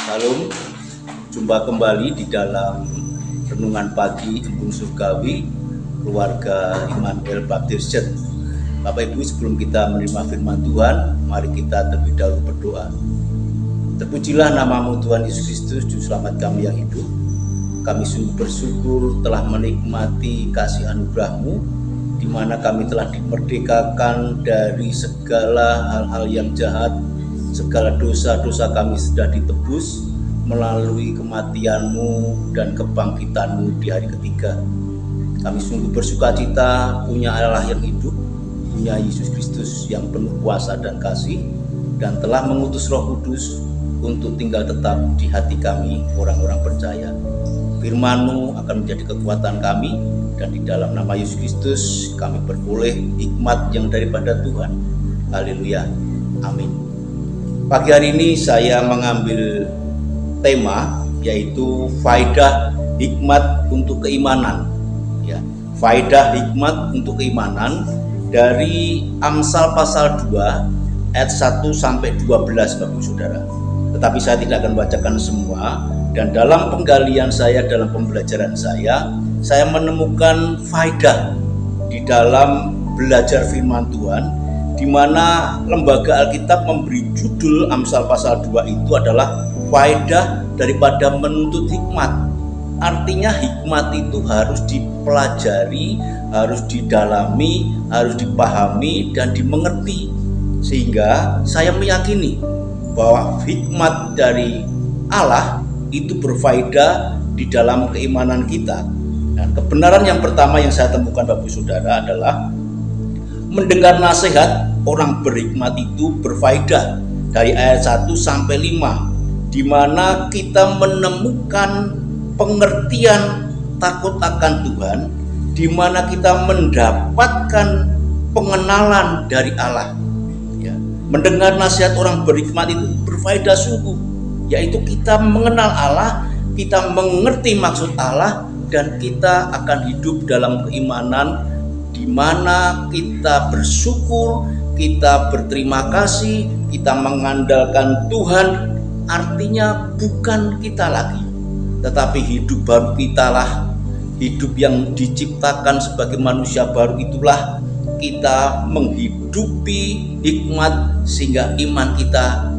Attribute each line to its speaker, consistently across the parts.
Speaker 1: Salam, jumpa kembali di dalam renungan pagi Embun Surgawi keluarga Immanuel Baptist Church. Bapak Ibu, sebelum kita menerima firman Tuhan, mari kita terlebih dahulu berdoa. Terpujilah namamu Tuhan Yesus Kristus, Juru Selamat kami yang hidup. Kami sungguh bersyukur telah menikmati kasih anugerah-Mu, di mana kami telah dimerdekakan dari segala hal-hal yang jahat. Segala dosa-dosa kami sudah ditebus melalui kematian-Mu dan kebangkitan-Mu di hari ketiga. Kami sungguh bersukacita punya Allah yang hidup, punya Yesus Kristus yang penuh kuasa dan kasih, dan telah mengutus Roh Kudus untuk tinggal tetap di hati kami orang-orang percaya. Firman-Mu akan menjadi kekuatan kami, dan di dalam nama Yesus Kristus kami beroleh hikmat yang daripada Tuhan. Haleluya, amin. Pagi hari ini saya mengambil tema yaitu faedah hikmat untuk keimanan. Ya, faedah hikmat untuk keimanan dari Amsal pasal 2 ayat 1 sampai 12 Bapak Saudara. Tetapi saya tidak akan bacakan semua, dan dalam penggalian saya, dalam pembelajaran saya menemukan faedah di dalam belajar firman Tuhan, di mana Lembaga Alkitab memberi judul Amsal pasal 2 itu adalah faedah daripada menuntut hikmat. Artinya hikmat itu harus dipelajari, harus didalami, harus dipahami dan dimengerti. Sehingga saya meyakini bahwa hikmat dari Allah itu berfaedah di dalam keimanan kita. Dan kebenaran yang pertama yang saya temukan Bapak Saudara adalah mendengar nasihat orang berhikmat itu berfaedah dari ayat 1 sampai 5, di mana kita menemukan pengertian takut akan Tuhan, di mana kita mendapatkan pengenalan dari Allah. Ya, mendengar nasihat orang berhikmat itu berfaedah sungguh, yaitu kita mengenal Allah, kita mengerti maksud Allah, dan kita akan hidup dalam keimanan di mana kita bersyukur, kita berterima kasih, kita mengandalkan Tuhan. Artinya bukan kita lagi, tetapi hidup baru kita lah, hidup yang diciptakan sebagai manusia baru itulah kita menghidupi hikmat, sehingga iman kita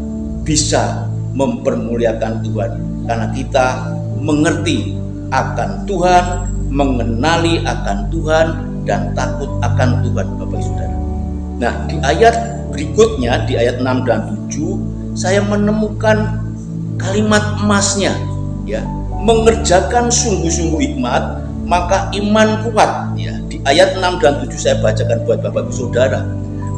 Speaker 1: bisa mempermuliakan Tuhan, karena kita mengerti akan Tuhan, mengenali akan Tuhan, dan takut akan Tuhan Bapak Saudara. Nah, di ayat berikutnya, di ayat 6 dan 7, saya menemukan kalimat emasnya, ya, mengerjakan sungguh-sungguh hikmat, maka iman kuat. Ya, di ayat 6 dan 7 saya bacakan buat Bapak Saudara.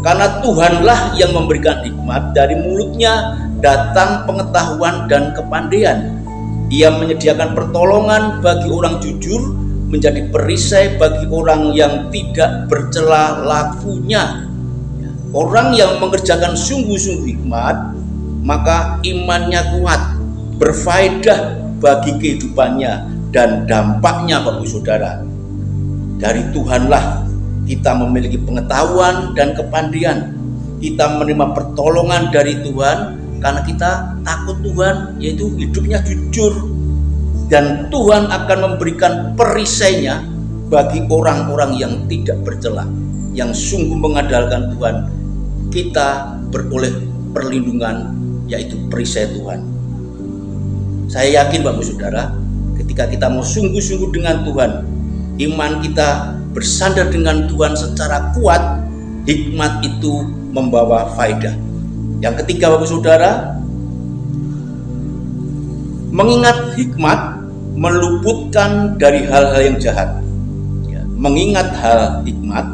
Speaker 1: Karena Tuhanlah yang memberikan hikmat, dari mulutnya datang pengetahuan dan kepandaian. Ia menyediakan pertolongan bagi orang jujur, menjadi perisai bagi orang yang tidak bercela lakunya. Orang yang mengerjakan sungguh-sungguh hikmat, maka imannya kuat, berfaedah bagi kehidupannya dan dampaknya Bapak Saudara. Dari Tuhanlah kita memiliki pengetahuan dan kepandaian. Kita menerima pertolongan dari Tuhan karena kita takut Tuhan, yaitu hidupnya jujur. Dan Tuhan akan memberikan perisainya bagi orang-orang yang tidak bercela, yang sungguh mengandalkan Tuhan. Kita beroleh perlindungan, yaitu perisai Tuhan. Saya yakin Bapak Saudara, ketika kita mau sungguh-sungguh dengan Tuhan, iman kita bersandar dengan Tuhan secara kuat, hikmat itu membawa faedah. Yang ketiga Bapak Saudara, mengingat hikmat meluputkan dari hal-hal yang jahat. Ya, mengingat hal hikmat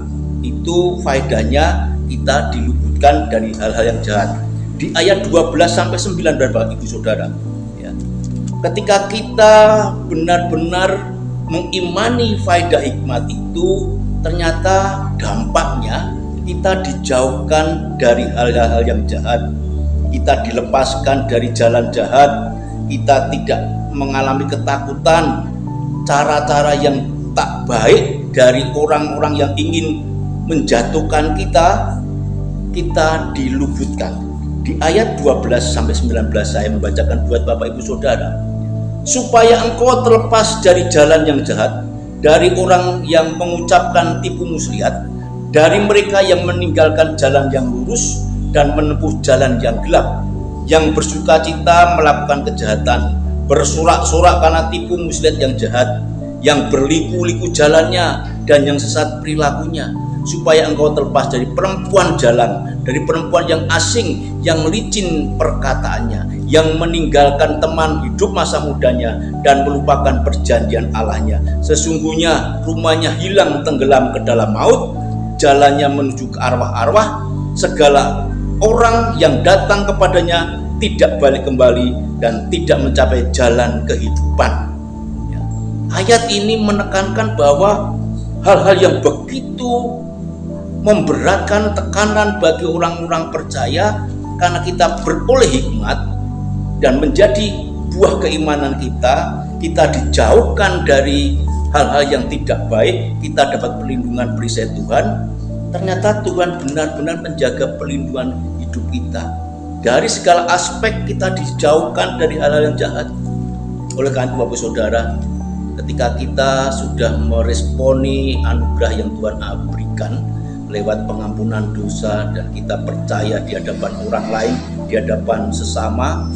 Speaker 1: itu faedahnya kita diluputkan dari hal-hal yang jahat. Di ayat 12 sampai 9 Bapak Ibu Saudara. Ya, ketika kita benar-benar mengimani faedah hikmat itu, ternyata dampaknya kita dijauhkan dari hal-hal yang jahat. Kita dilepaskan dari jalan jahat. Kita tidak mengalami ketakutan, cara-cara yang tak baik dari orang-orang yang ingin menjatuhkan kita diluputkan. Di ayat 12-19 saya membacakan buat Bapak Ibu Saudara, supaya engkau terlepas dari jalan yang jahat, dari orang yang mengucapkan tipu muslihat, dari mereka yang meninggalkan jalan yang lurus dan menempuh jalan yang gelap, yang bersuka cita melakukan kejahatan, bersorak-sorak karena tipu muslihat yang jahat, yang berliku-liku jalannya dan yang sesat perilakunya, supaya engkau terlepas dari perempuan jalan, dari perempuan yang asing, yang licin perkataannya, yang meninggalkan teman hidup masa mudanya dan melupakan perjanjian Allahnya. Sesungguhnya rumahnya hilang tenggelam ke dalam maut, jalannya menuju ke arwah-arwah. Segala orang yang datang kepadanya tidak balik kembali dan tidak mencapai jalan kehidupan. Ayat ini menekankan bahwa hal-hal yang begitu memberatkan, tekanan bagi orang-orang percaya, karena kita beroleh hikmat dan menjadi buah keimanan kita dijauhkan dari hal-hal yang tidak baik, kita dapat perlindungan perisai Tuhan. Ternyata Tuhan benar-benar menjaga perlindungan hidup kita. Dari segala aspek kita dijauhkan dari hal-hal yang jahat. Oleh karena itu Bapak Saudara, ketika kita sudah meresponi anugerah yang Tuhan berikan lewat pengampunan dosa, dan kita percaya di hadapan orang lain, di hadapan sesama,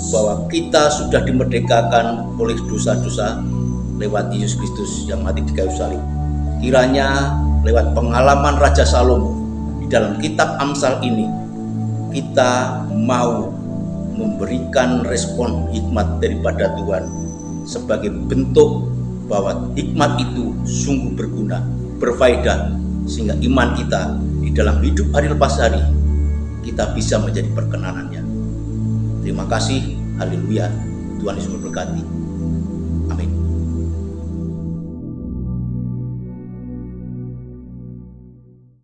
Speaker 1: bahwa kita sudah dimerdekakan oleh dosa-dosa lewat Yesus Kristus yang mati di kayu salib. Kiranya lewat pengalaman Raja Salomo di dalam kitab Amsal ini, kita mau memberikan respon hikmat daripada Tuhan sebagai bentuk bahwa hikmat itu sungguh berguna, berfaedah, sehingga iman kita di dalam hidup hari lepas hari kita bisa menjadi perkenanannya. Terima kasih, haleluya, Tuhan Yesus memberkati.